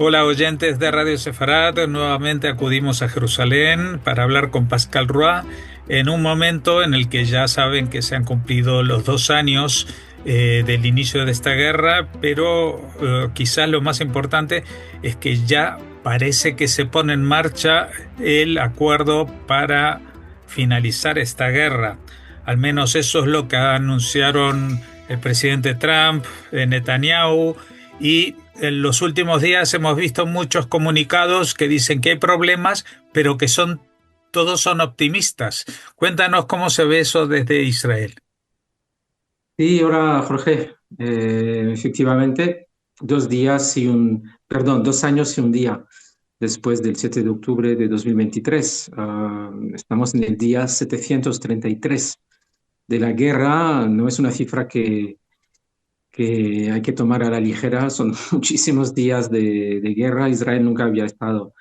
Hola oyentes de Radio Sefarad, nuevamente acudimos a Jerusalén para hablar con Pascal Roy en un momento en el que ya saben que se han cumplido los 2 años del inicio de esta guerra, pero quizás lo más importante es que ya parece que se pone en marcha el acuerdo para finalizar esta guerra. Al menos eso es lo que anunciaron el presidente Trump, Netanyahu, y en los últimos días hemos visto muchos comunicados que dicen que hay problemas, pero que todos son optimistas. Cuéntanos cómo se ve eso desde Israel. Sí, hola Jorge. Efectivamente, 2 años y un día después del 7 de octubre de 2023. Estamos en el día 733 de la guerra. No es una cifra que hay que tomar a la ligera. Son muchísimos días de guerra. Israel nunca había estado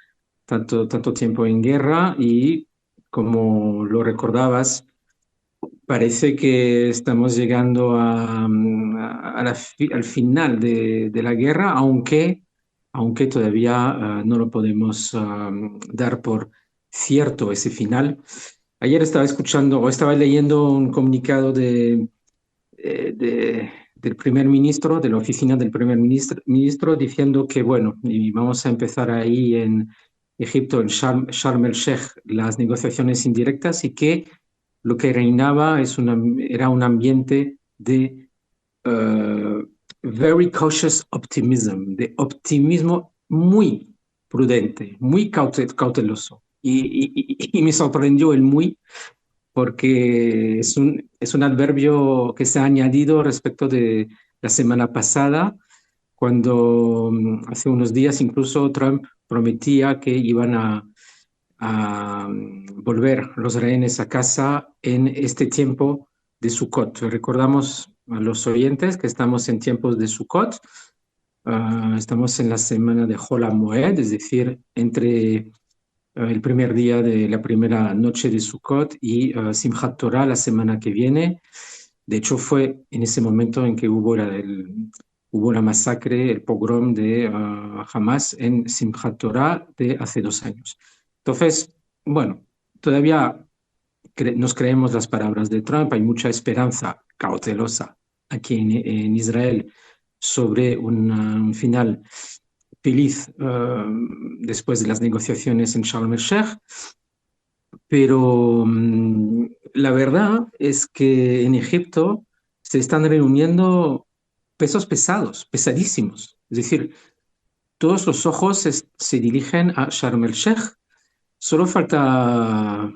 tanto tiempo en guerra y, como lo recordabas, parece que estamos llegando al final de la guerra, aunque todavía no lo podemos dar por cierto ese final. Ayer estaba escuchando o estaba leyendo un comunicado del primer ministro, de la oficina del primer ministro, diciendo que, bueno, y vamos a empezar ahí en Egipto, en Sharm el Sheikh, las negociaciones indirectas, y que lo que reinaba era un ambiente de uh, very cautious optimism, de optimismo muy prudente, muy cauteloso. Y me sorprendió el muy, porque es un adverbio que se ha añadido respecto de la semana pasada, cuando hace unos días incluso Trump prometía que iban a volver los rehenes a casa en este tiempo de Sukkot. Recordamos a los oyentes que estamos en tiempos de Sukkot. Estamos en la semana de Hol HaMoed, es decir, entre el primer día de la primera noche de Sukkot y Simchat Torah la semana que viene. De hecho, fue en ese momento en que hubo la masacre, el pogrom de Hamas en Simchat Torah de hace 2 años. Entonces, bueno, todavía nos creemos las palabras de Trump. Hay mucha esperanza cautelosa aquí en Israel sobre un final feliz después de las negociaciones en Sharm el Sheikh, pero la verdad es que en Egipto se están reuniendo pesos pesados, pesadísimos. Es decir, todos los ojos se dirigen a Sharm el Sheikh. Solo falta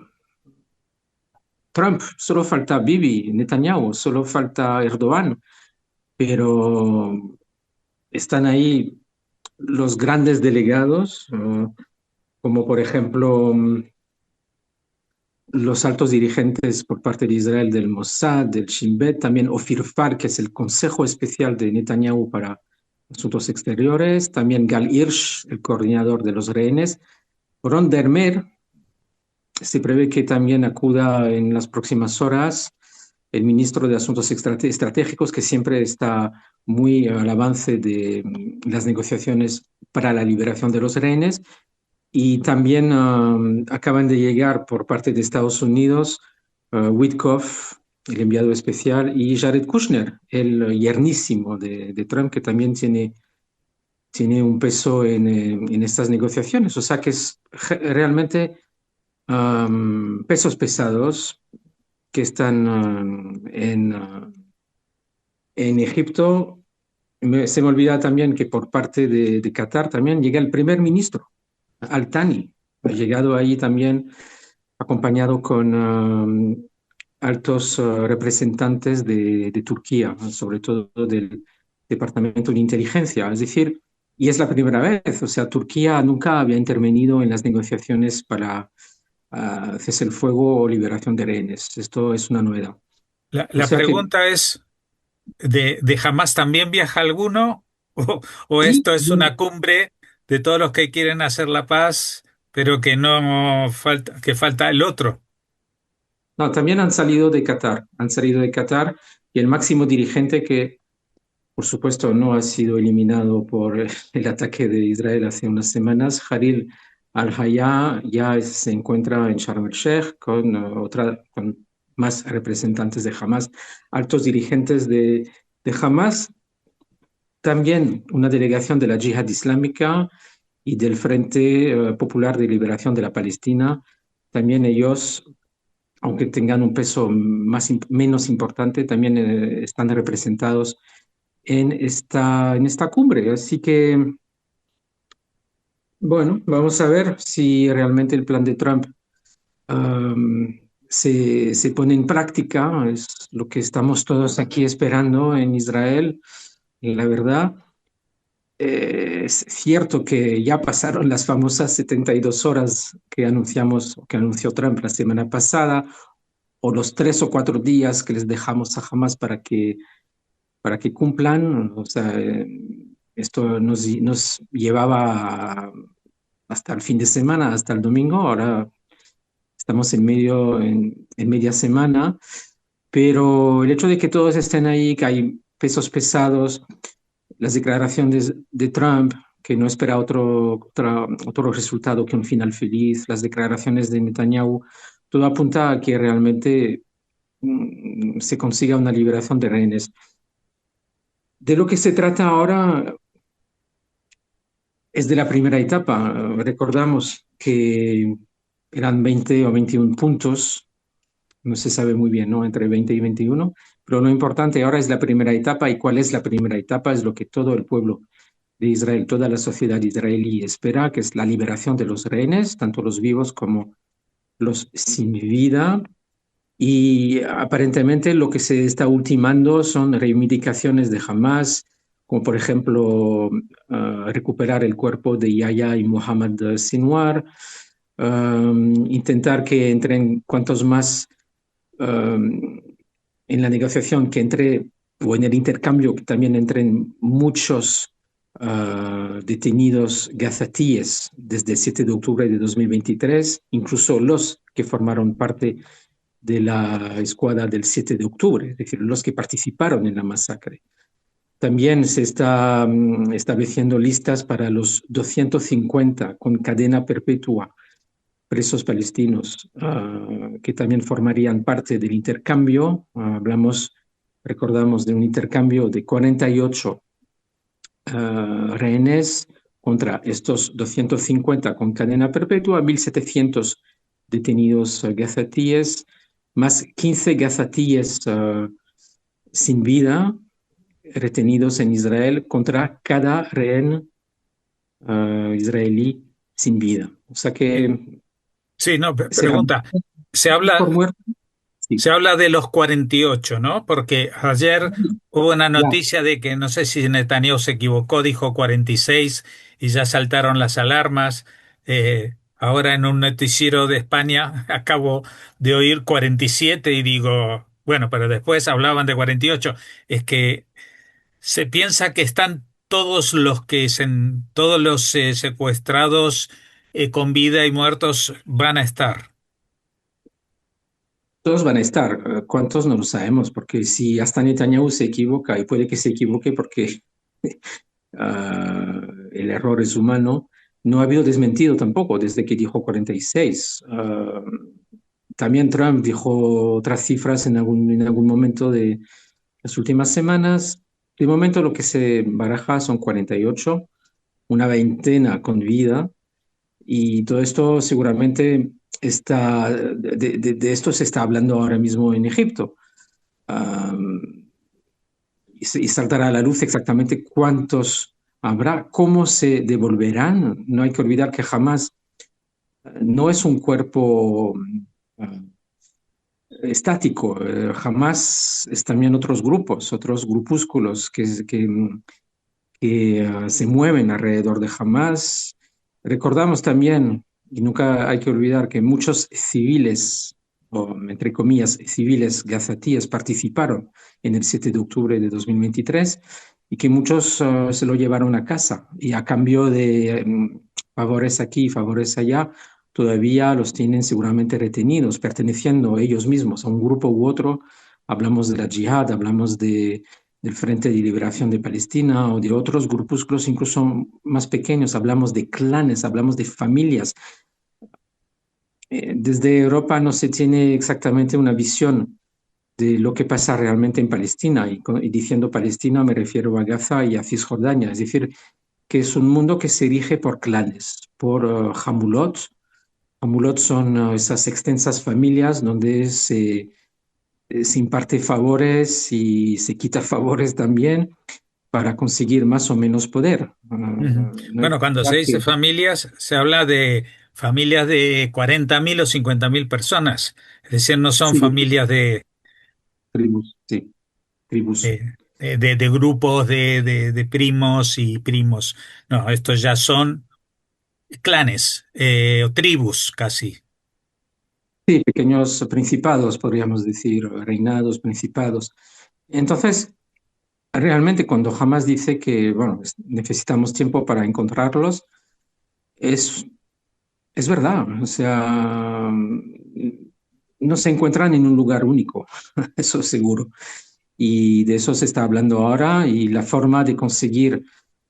Trump, solo falta Bibi, Netanyahu, solo falta Erdogan, pero están ahí los grandes delegados, como por ejemplo los altos dirigentes por parte de Israel del Mossad, del Shin Bet, también Ofir Far, que es el Consejo Especial de Netanyahu para Asuntos Exteriores, también Gal Hirsch, el coordinador de los rehenes. Ron Dermer se prevé que también acuda en las próximas horas, el ministro de Asuntos Estratégicos, que siempre está muy al avance de las negociaciones para la liberación de los rehenes. Y también acaban de llegar por parte de Estados Unidos Witkoff, el enviado especial, y Jared Kushner, el yernísimo de Trump, que también tiene un peso en estas negociaciones. O sea que es realmente pesos pesados que están en Egipto. Se me olvida también que por parte de Qatar también llega el primer ministro, Al Thani. Ha llegado ahí también acompañado con altos representantes de Turquía, sobre todo del Departamento de Inteligencia. Es decir, y es la primera vez, o sea, Turquía nunca había intervenido en las negociaciones para cese el fuego o liberación de rehenes. Esto es una novedad. O La sea que pregunta es, ¿de Hamas también viaja alguno? ¿O sí, esto es una cumbre de todos los que quieren hacer la paz, pero que no falta, que falta el otro? no, también han salido de Qatar y el máximo dirigente que por supuesto, no ha sido eliminado por el ataque de Israel hace unas semanas. Khalil al-Hayya ya se encuentra en Sharm el-Sheikh con más representantes de Hamas, altos dirigentes de Hamas, también una delegación de la Yihad Islámica y del Frente Popular de Liberación de la Palestina. También ellos, aunque tengan un peso menos importante, también están representados en esta cumbre. Así que, bueno, vamos a ver si realmente el plan de Trump se pone en práctica. Es lo que estamos todos aquí esperando en Israel. Y la verdad, es cierto que ya pasaron las famosas 72 horas que anunció Trump la semana pasada, o los 3 o 4 días que les dejamos a Hamas para que cumplan. O sea, esto nos llevaba hasta el fin de semana, hasta el domingo. Ahora estamos en media semana, pero el hecho de que todos estén ahí, que hay pesos pesados, las declaraciones de Trump, que no espera otro resultado que un final feliz, las declaraciones de Netanyahu, todo apunta a que realmente se consiga una liberación de rehenes. De lo que se trata ahora es de la primera etapa. Recordamos que eran 20 o 21 puntos, no se sabe muy bien, ¿no? Entre 20 y 21, pero lo importante ahora es la primera etapa. ¿Y cuál es la primera etapa? Es lo que todo el pueblo de Israel, toda la sociedad israelí espera, que es la liberación de los rehenes, tanto los vivos como los sin vida. Y aparentemente lo que se está ultimando son reivindicaciones de Hamas, como por ejemplo recuperar el cuerpo de Yahya y Mohammed Sinwar, intentar que entren cuantos más en la negociación, que entre, o en el intercambio, que también entren muchos detenidos gazatíes desde el 7 de octubre de 2023, incluso los que formaron parte de la escuadra del 7 de octubre, es decir, los que participaron en la masacre. También se está estableciendo listas para los 250 con cadena perpetua presos palestinos que también formarían parte del intercambio. Recordamos de un intercambio de 48 rehenes contra estos 250 con cadena perpetua, 1.700 detenidos gazatíes, más 15 gazatíes sin vida retenidos en Israel contra cada rehén israelí sin vida. O sea Sí, que sí, no, serán pregunta. Se por habla, muerto. Sí. se habla de los 48, ¿no? Porque ayer hubo una Ya. noticia de que no sé si Netanyahu se equivocó, dijo 46 y ya saltaron las alarmas. Ahora en un noticiero de España acabo de oír 47 y digo, bueno, pero después hablaban de 48. Es que se piensa que están todos los secuestrados con vida y muertos van a estar. Todos van a estar. ¿Cuántos? No lo sabemos, porque si hasta Netanyahu se equivoca, y puede que se equivoque porque el error es humano, no ha habido desmentido tampoco desde que dijo 46. También Trump dijo otras cifras en algún momento de las últimas semanas. De momento lo que se baraja son 48, una veintena con vida, y todo esto seguramente de esto se está hablando ahora mismo en Egipto. Y saltará a la luz exactamente cuántos habrá, cómo se devolverán. No hay que olvidar que jamás no es un cuerpo estático, jamás es también otros grupos, otros grupúsculos que se mueven alrededor de Hamas. Recordamos también, y nunca hay que olvidar, que muchos civiles, o entre comillas, civiles gazatíes participaron en el 7 de octubre de 2023 y que muchos se lo llevaron a casa y a cambio de favores aquí, favores allá, todavía los tienen seguramente retenidos, perteneciendo ellos mismos a un grupo u otro. Hablamos de la yihad, hablamos del Frente de Liberación de Palestina o de otros grupúsculos incluso más pequeños. Hablamos de clanes, hablamos de familias. Desde Europa no se tiene exactamente una visión de lo que pasa realmente en Palestina. Y diciendo Palestina me refiero a Gaza y a Cisjordania. Es decir, que es un mundo que se rige por clanes, por Hamulot. Hamulot son esas extensas familias donde se imparte favores y se quita favores también para conseguir más o menos poder. Ujú. No hay Bueno, que cuando se olvidar dice que familias, se habla de familias de 40.000 o 50.000 personas. Es decir, no son sí, familias tribus, sí, tribus. de grupos de primos y primos. No, estos ya son clanes o tribus casi. Sí, pequeños principados, podríamos decir, reinados, principados. Entonces, realmente cuando Hamas dice que, bueno, necesitamos tiempo para encontrarlos, es, es verdad. O sea, no se encuentran en un lugar único, eso seguro. Y de eso se está hablando ahora y la forma de conseguir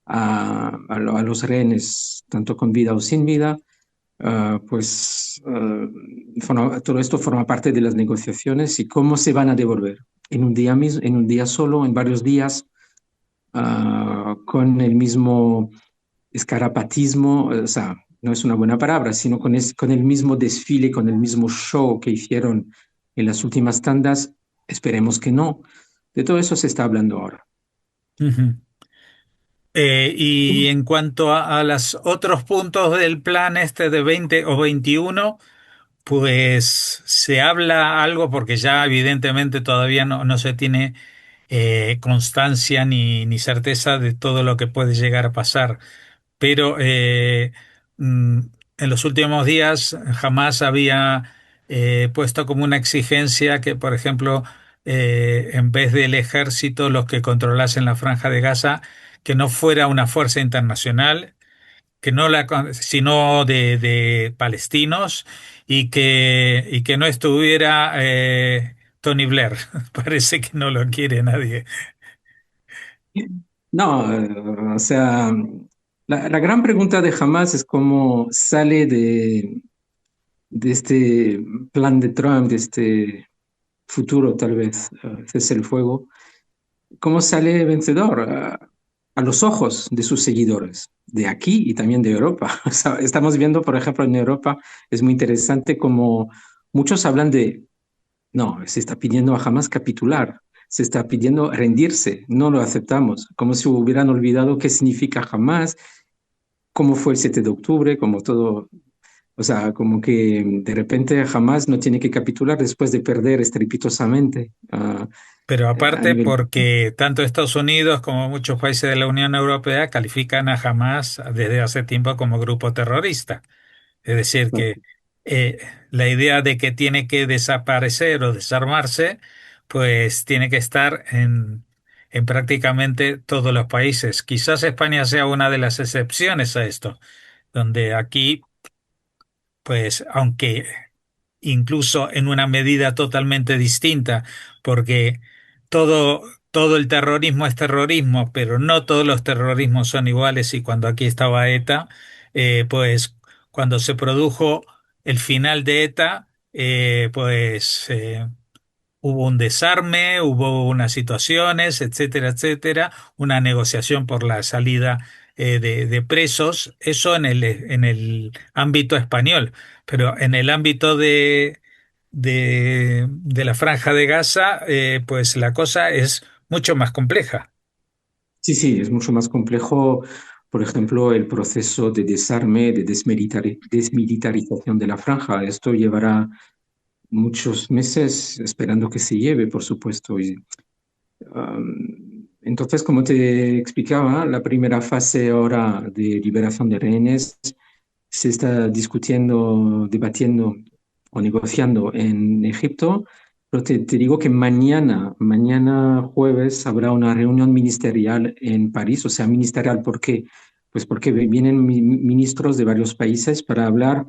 a los rehenes, tanto con vida o sin vida, todo esto forma parte de las negociaciones y cómo se van a devolver. En un día mismo, en un día solo, en varios días, con el mismo escarapatismo, o sea, no es una buena palabra, sino con el mismo desfile, con el mismo show que hicieron en las últimas tandas. Esperemos que no. De todo eso se está hablando ahora. Ujú. Y en cuanto a los otros puntos del plan este de 20 o 21, pues se habla algo porque ya evidentemente todavía no se tiene constancia ni certeza de todo lo que puede llegar a pasar. Pero mm, en los últimos días jamás había puesto como una exigencia que, por ejemplo, en vez del ejército, los que controlasen la Franja de Gaza, que no fuera una fuerza internacional, que no sino de palestinos y que no estuviera Tony Blair. Parece que no lo quiere nadie. No, o sea, la gran pregunta de Hamas es cómo sale de este plan de Trump, de este futuro tal vez, cese el fuego, cómo sale vencedor a los ojos de sus seguidores, de aquí y también de Europa. O sea, estamos viendo, por ejemplo, en Europa, es muy interesante como muchos hablan de, no, se está pidiendo a Hamas capitular, se está pidiendo rendirse, no lo aceptamos, como si hubieran olvidado qué significa Hamas, cómo fue el 7 de octubre, como todo, o sea, como que de repente Hamas no tiene que capitular después de perder estrepitosamente Pero a aparte nivel. porque tanto Estados Unidos como muchos países de la Unión Europea califican a Hamas desde hace tiempo como grupo terrorista. Es decir, que eh, la idea de que tiene que desaparecer o desarmarse, pues tiene que estar en prácticamente todos los países. Quizás España sea una de las excepciones a esto, donde aquí, pues, aunque incluso en una medida totalmente distinta, porque todo, todo el terrorismo es terrorismo, pero no todos los terrorismos son iguales y cuando aquí estaba ETA, pues cuando se produjo el final de ETA, hubo un desarme, hubo unas situaciones, etcétera, etcétera, una negociación por la salida de presos, eso en el ámbito español, pero en el ámbito de la Franja de Gaza, pues la cosa es mucho más compleja. Sí, sí, es mucho más complejo, por ejemplo, el proceso de desarme, de desmilitarización de la franja. Esto llevará muchos meses esperando que se lleve, por supuesto. Entonces, como te explicaba, la primera fase ahora de liberación de rehenes se está discutiendo, debatiendo o negociando en Egipto, pero te digo que mañana jueves, habrá una reunión ministerial en París, o sea, ministerial, ¿por qué? Pues porque vienen ministros de varios países para hablar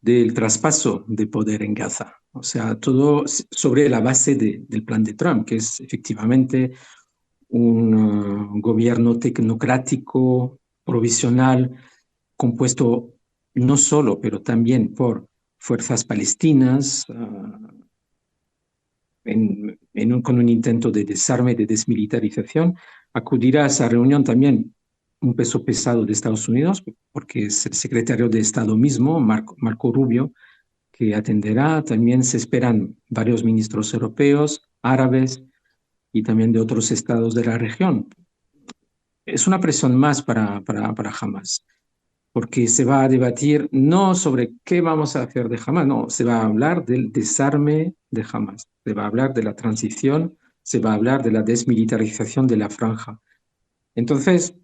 del traspaso de poder en Gaza. O sea, todo sobre la base del plan de Trump, que es efectivamente un gobierno tecnocrático, provisional, compuesto no solo, pero también por fuerzas palestinas, con un intento de desarme, de desmilitarización. Acudirá a esa reunión también un peso pesado de Estados Unidos, porque es el secretario de Estado mismo, Marco Rubio, que atenderá. También se esperan varios ministros europeos, árabes y también de otros estados de la región. Es una presión más para Hamas, porque se va a debatir no sobre qué vamos a hacer de Hamas, no, se va a hablar del desarme de Hamas, se va a hablar de la transición, se va a hablar de la desmilitarización de la franja. Entonces,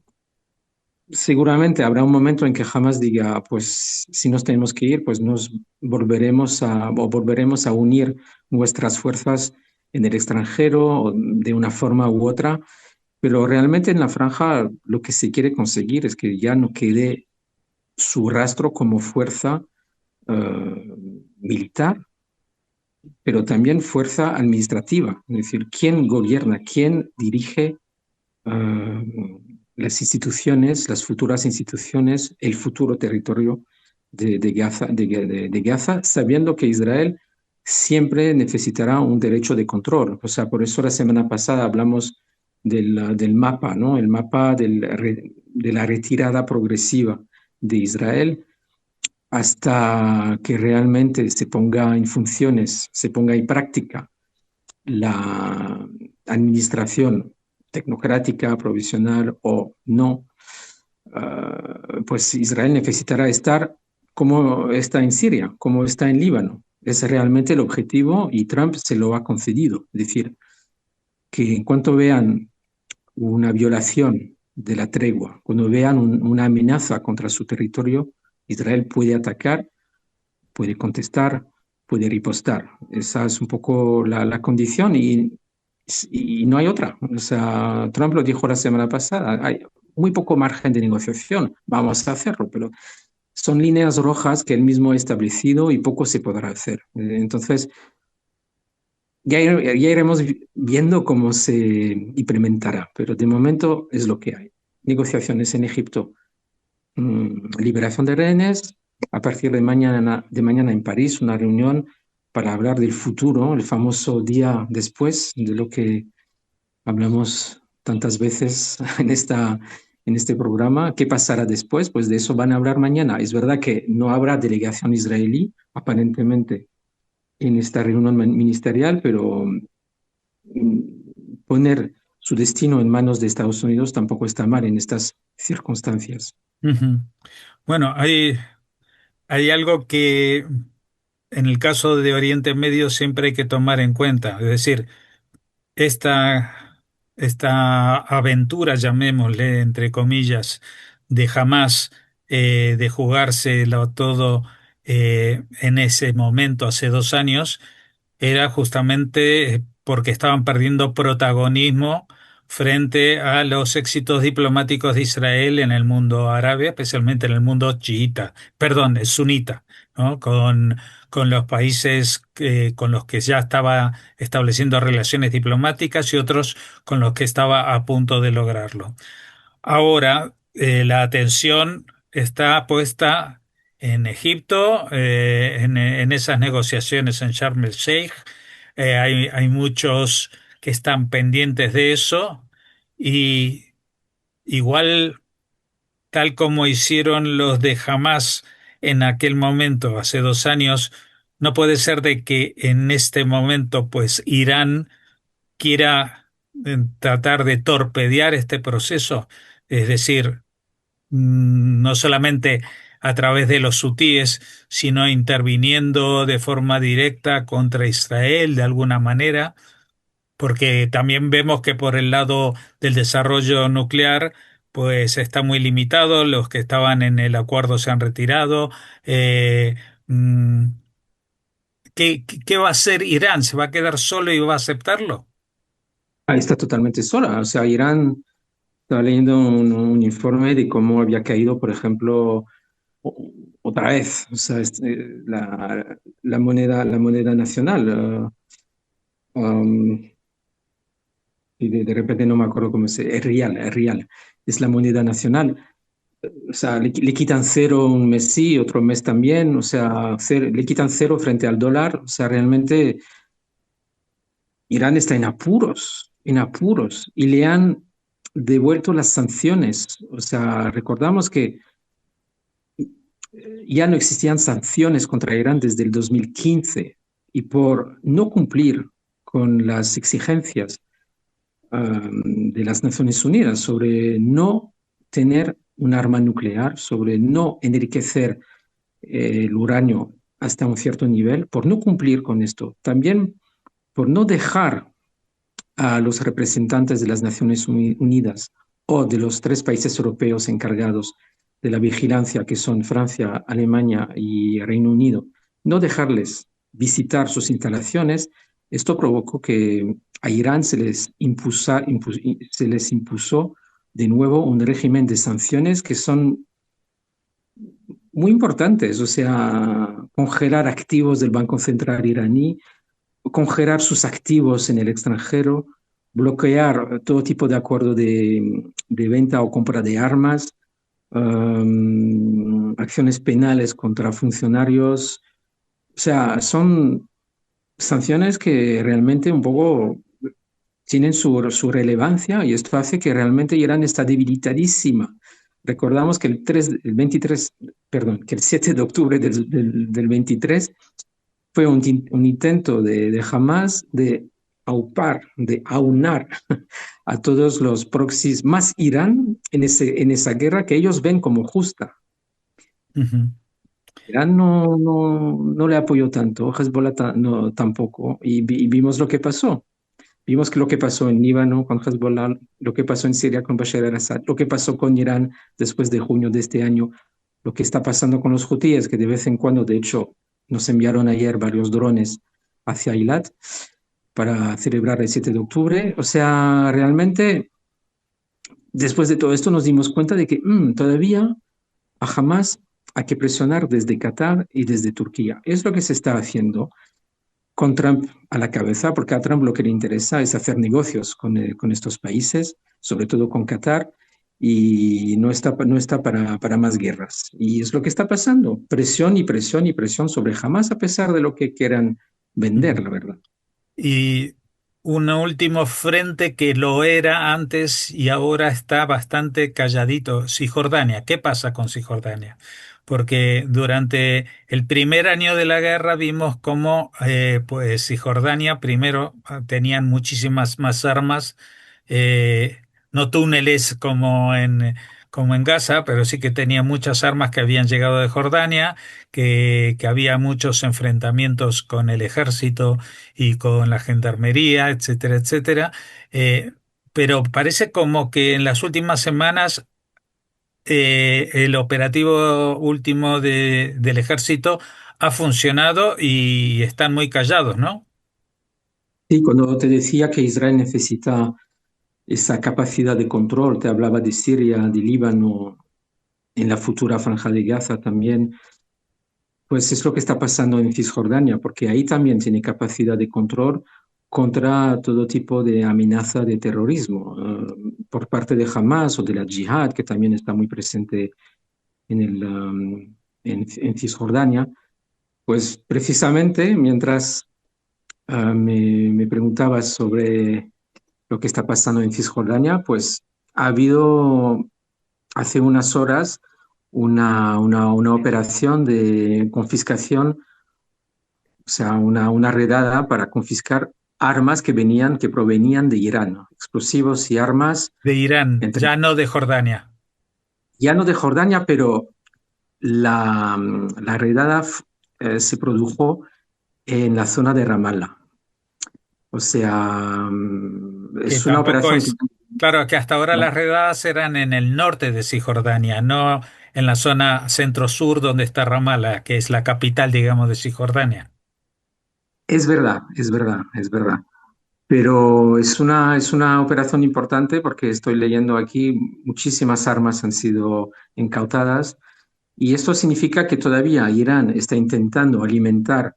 seguramente habrá un momento en que Hamas diga, pues si nos tenemos que ir, pues nos volveremos a unir nuestras fuerzas en el extranjero de una forma u otra, pero realmente en la franja lo que se quiere conseguir es que ya no quede su rastro como fuerza militar, pero también fuerza administrativa, es decir, quién gobierna, quién dirige las instituciones, las futuras instituciones, el futuro territorio de Gaza, sabiendo que Israel siempre necesitará un derecho de control. O sea, por eso la semana pasada hablamos del mapa, ¿no? El mapa de la retirada progresiva de Israel hasta que realmente se ponga en funciones, se ponga en práctica la administración tecnocrática, provisional o no, pues Israel necesitará estar como está en Siria, como está en Líbano. Es realmente el objetivo y Trump se lo ha concedido. Es decir, que en cuanto vean una violación de la tregua, cuando vean una amenaza contra su territorio, Israel puede atacar, puede contestar, puede ripostar. Esa es un poco la condición y no hay otra. O sea, Trump lo dijo la semana pasada, hay muy poco margen de negociación, vamos a hacerlo, pero son líneas rojas que él mismo ha establecido y poco se podrá hacer. Entonces, ya iremos viendo cómo se implementará, pero de momento es lo que hay. Negociaciones en Egipto, liberación de rehenes, a partir de mañana en París, una reunión para hablar del futuro, el famoso día después, de lo que hablamos tantas veces en este programa. ¿Qué pasará después? Pues de eso van a hablar mañana. Es verdad que no habrá delegación israelí, aparentemente, en esta reunión ministerial, pero poner su destino en manos de Estados Unidos tampoco está mal en estas circunstancias. Ujú. Bueno, hay algo que en el caso de Oriente Medio siempre hay que tomar en cuenta, es decir, esta aventura, llamémosle, entre comillas, de Hamás, de jugárselo todo en ese momento, hace 2 años, era justamente porque estaban perdiendo protagonismo frente a los éxitos diplomáticos de Israel en el mundo árabe, especialmente en el mundo chiita, perdón, sunita, ¿no? Con los países con los que ya estaba estableciendo relaciones diplomáticas y otros con los que estaba a punto de lograrlo. Ahora, la atención está puesta en Egipto, en esas negociaciones en Sharm el Sheikh. Hay muchos que están pendientes de eso y igual, tal como hicieron los de Hamas en aquel momento, hace 2 años, no puede ser de que en este momento, pues, Irán quiera tratar de torpedear este proceso. Es decir, no solamente a través de los hutíes, sino interviniendo de forma directa contra Israel de alguna manera, porque también vemos que por el lado del desarrollo nuclear, pues está muy limitado, los que estaban en el acuerdo se han retirado. Eh, mm, ¿qué va a hacer Irán? ¿Se va a quedar solo y va a aceptarlo? Ahí está totalmente sola. O sea, Irán estaba leyendo un informe de cómo había caído, por ejemplo, otra vez, o sea, la moneda nacional. Um, y de repente no me acuerdo cómo es real, es la moneda nacional. O sea, le quitan cero un mes sí, otro mes también, o sea, le quitan cero frente al dólar, o sea, realmente Irán está en apuros, y le han devuelto las sanciones. O sea, recordamos que ya no existían sanciones contra Irán desde el 2015 y por no cumplir con las exigencias de las Naciones Unidas sobre no tener un arma nuclear, sobre no enriquecer el uranio hasta un cierto nivel, por no cumplir con esto, también por no dejar a los representantes de las Naciones Unidas o de los tres países europeos encargados de la vigilancia, que son Francia, Alemania y Reino Unido, no dejarles visitar sus instalaciones. Esto provocó que a Irán se les impuso de nuevo un régimen de sanciones que son muy importantes, o sea, congelar activos del Banco Central iraní, congelar sus activos en el extranjero, bloquear todo tipo de acuerdo de venta o compra de armas, acciones penales contra funcionarios. O sea, son sanciones que realmente un poco tienen su relevancia, y esto hace que realmente Irán está debilitadísima. Recordamos que el 23, perdón, que el 7 de octubre del 23 fue un intento de Hamas de de aunar a todos los proxies más Irán en esa guerra que ellos ven como justa. Ujú. Irán no le apoyó tanto, Hezbollah no, tampoco, y vimos lo que pasó. Vimos que lo que pasó en Líbano con Hezbollah, lo que pasó en Siria con Bashar al-Assad, lo que pasó con Irán después de junio de este año, lo que está pasando con los hutíes, que de vez en cuando, de hecho, nos enviaron ayer varios drones hacia Eilat para celebrar el 7 de octubre. O sea, realmente, después de todo esto nos dimos cuenta de que todavía a Hamas hay que presionar desde Qatar y desde Turquía. Es lo que se está haciendo con Trump a la cabeza, porque a Trump lo que le interesa es hacer negocios con estos países, sobre todo con Qatar, y no está para más guerras. Y es lo que está pasando, presión y presión y presión sobre Hamas, a pesar de lo que quieran vender, Ujú. la verdad. Y un último frente que lo era antes y ahora está bastante calladito, Cisjordania. ¿Qué pasa con Cisjordania? Porque durante el primer año de la guerra vimos cómo pues Cisjordania primero tenían muchísimas más armas, eh, no túneles como en Gaza, pero sí que tenía muchas armas que habían llegado de Jordania, que había muchos enfrentamientos con el ejército y con la gendarmería, etcétera, etcétera. Eh, pero parece como que en las últimas semanas el operativo último del ejército ha funcionado y están muy callados, ¿no? Sí, cuando te decía que Israel necesita esa capacidad de control, te hablaba de Siria, de Líbano, en la futura franja de Gaza también. Pues es lo que está pasando en Cisjordania, porque ahí también tiene capacidad de control contra todo tipo de amenaza de terrorismo, por parte de Hamas o de la Yihad, que también está muy presente en Cisjordania. Pues precisamente mientras me preguntabas sobre lo que está pasando en Cisjordania, pues ha habido hace unas horas una operación de confiscación, o sea, una redada para confiscar armas que provenían de Irán, ¿no? Explosivos y armas, De Irán, entre, ya no de Jordania. ya no de Jordania, pero la redada se produjo en la zona de Ramallah. O sea, Que es una tampoco operación que es, claro, que hasta ahora las redadas eran en el norte de Cisjordania, no en la zona centro-sur donde está Ramallah, que es la capital, digamos, de Cisjordania. es verdad, es verdad, es verdad. Pero es una operación importante porque estoy leyendo aquí, muchísimas armas han sido incautadas, Y esto significa que todavía Irán está intentando alimentar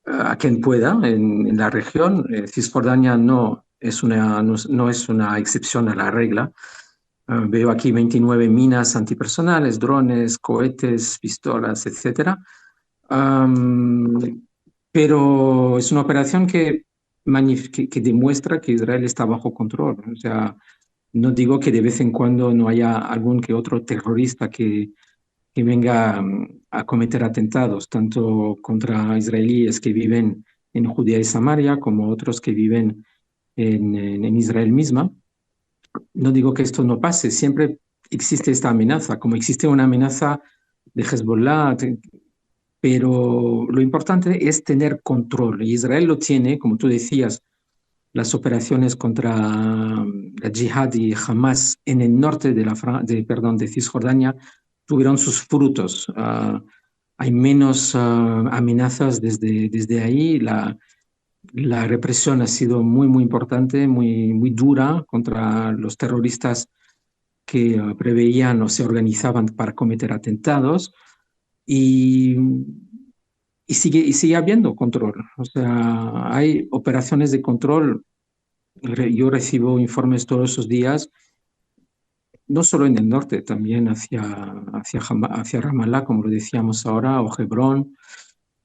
a quien pueda en la región. Cisjordania no es una excepción a la regla. Veo aquí 29 minas antipersonales, drones, cohetes, pistolas, etcétera. Pero es una operación que demuestra que Israel está bajo control. O sea, no digo que de vez en cuando no haya algún que otro terrorista que venga a cometer atentados, tanto contra israelíes que viven en Judea y Samaria como otros que viven en Israel misma. No digo que esto no pase, siempre existe esta amenaza, como existe una amenaza de Hezbollah, pero lo importante es tener control. Y Israel lo tiene, como tú decías, las operaciones contra la Yihad y Hamas en el norte de Cisjordania tuvieron sus frutos. Hay menos amenazas desde ahí. La represión ha sido muy importante, muy dura contra los terroristas que preveían o se organizaban para cometer atentados. Y, y sigue habiendo control. O sea, hay operaciones de control. Yo recibo informes todos esos días, no solo en el norte, también hacia Ramallah, como lo decíamos ahora, o Hebrón.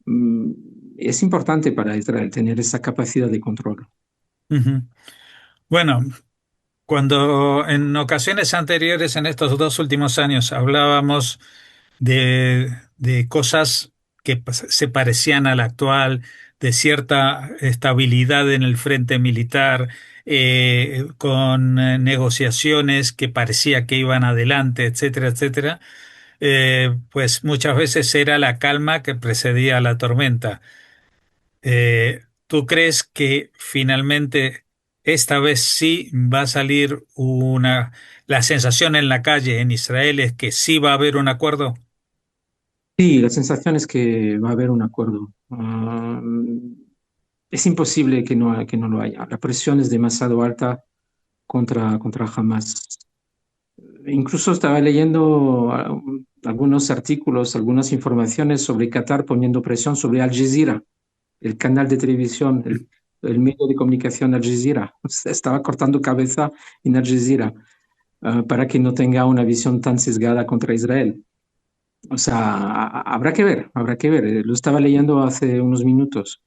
Mm, Es importante para Israel tener esa capacidad de control. Ujú. Bueno, cuando en ocasiones anteriores, en estos 2 últimos años, hablábamos de cosas que se parecían a la actual, de cierta estabilidad en el frente militar, con negociaciones que parecía que iban adelante, etcétera, etcétera, pues muchas veces era la calma que precedía a la tormenta. ¿Tú crees que finalmente esta vez sí va a salir la sensación en la calle en Israel es que sí va a haber un acuerdo? Sí, la sensación es que va a haber un acuerdo. Es imposible que no lo haya. La presión es demasiado alta contra Hamas. Incluso estaba leyendo algunos artículos, algunas informaciones sobre Qatar poniendo presión sobre Al Jazeera, el canal de televisión, el medio de comunicación Al Jazeera. Estaba cortando cabeza en Al Jazeera para que no tenga una visión tan sesgada contra Israel. O sea, habrá que ver, habrá que ver. Lo estaba leyendo hace unos minutos.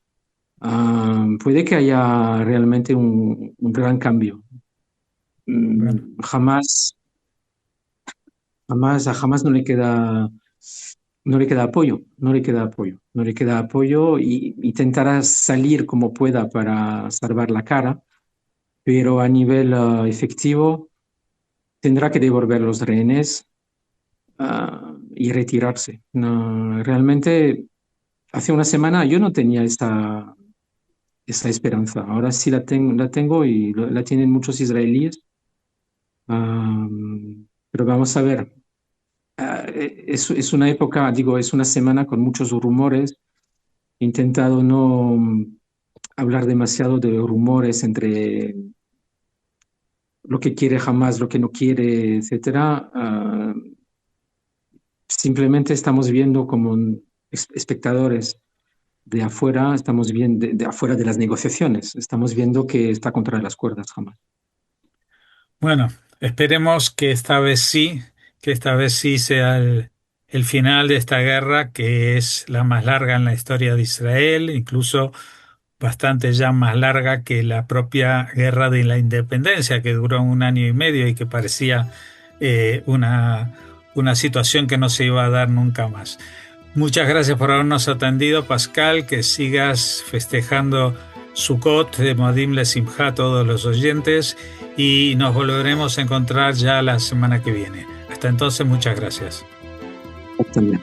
Puede que haya realmente un gran cambio. Bueno, Jamás, a Jamás no le queda apoyo, no le queda apoyo y intentará salir como pueda para salvar la cara, pero a nivel efectivo tendrá que devolver los rehenes y retirarse. No, realmente hace una semana yo no tenía esa esperanza. Ahora sí la tengo y la tienen muchos israelíes. Pero vamos a ver. Es una época, digo, es una semana con muchos rumores. He intentado no hablar demasiado de rumores entre lo que quiere jamás, lo que no quiere, etcétera. Simplemente estamos viendo como espectadores de afuera, estamos viendo de afuera de las negociaciones, estamos viendo que está contra las cuerdas jamás. bueno, esperemos que esta vez sí sea el final de esta guerra, que es la más larga en la historia de Israel, incluso bastante ya más larga que la propia guerra de la independencia, que duró 1 año y medio y que parecía una situación que no se iba a dar nunca más. Muchas gracias por habernos atendido, Pascal, que sigas festejando Sukkot de Moadim Lesimcha a todos los oyentes y nos volveremos a encontrar ya la semana que viene. Hasta entonces, muchas gracias. También.